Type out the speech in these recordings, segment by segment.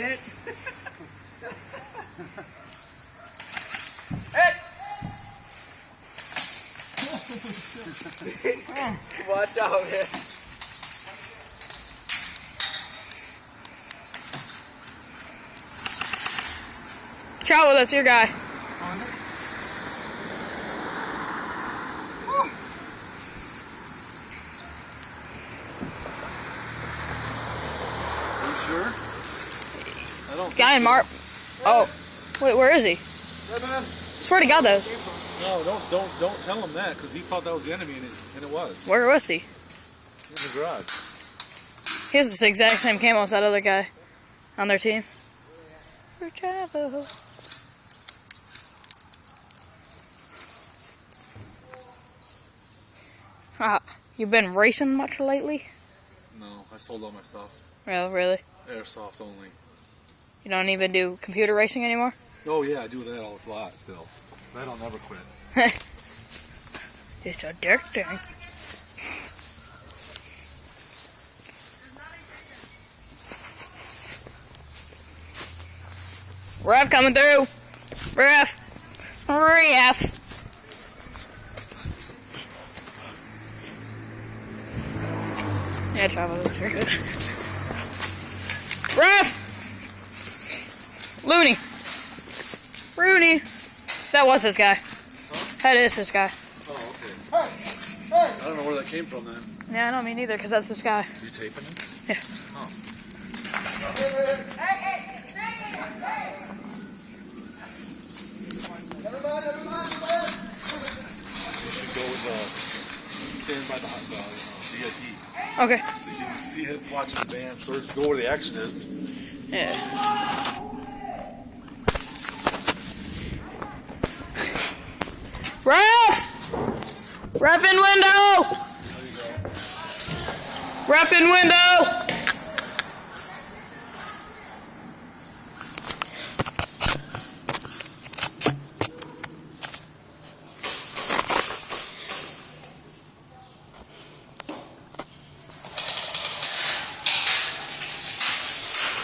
hit. Hit! Watch out, man. Chavo, that's your guy. Oh, is it? Are you sure? I don't. Guy in Mark. Oh, wait, where is he? Yeah, man. Swear to God, though. No, don't tell him that, because he thought that was the enemy, and it was. Where was he? In the garage. He has the exact same camo as that other guy on their team. For Chavo. You been racing much lately? No, I sold all my stuff. Oh, really? Airsoft only. You don't even do computer racing anymore? Oh yeah, I do that all a lot still. That I'll never quit. It's addicting. Ref coming through. Ref. Ref. Yeah, travel was very good. Ref. Looney. Rooney. That was this guy. That is this guy. Oh, okay. I don't know where that came from then. Yeah, I don't mean either, because that's this guy. You taping it? Yeah. Oh. You should go with stand by the VIP. Okay. So you can see him watching the band, so go where the action is. Yeah. Ref! Ref in window! Ref in window!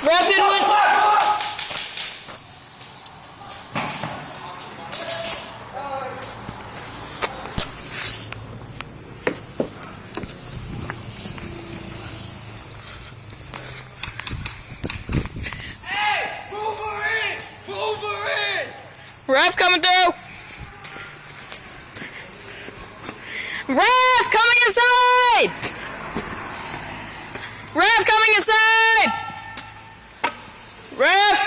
Ref in window! Ref coming through! Ref coming inside! Ref coming inside! Ref!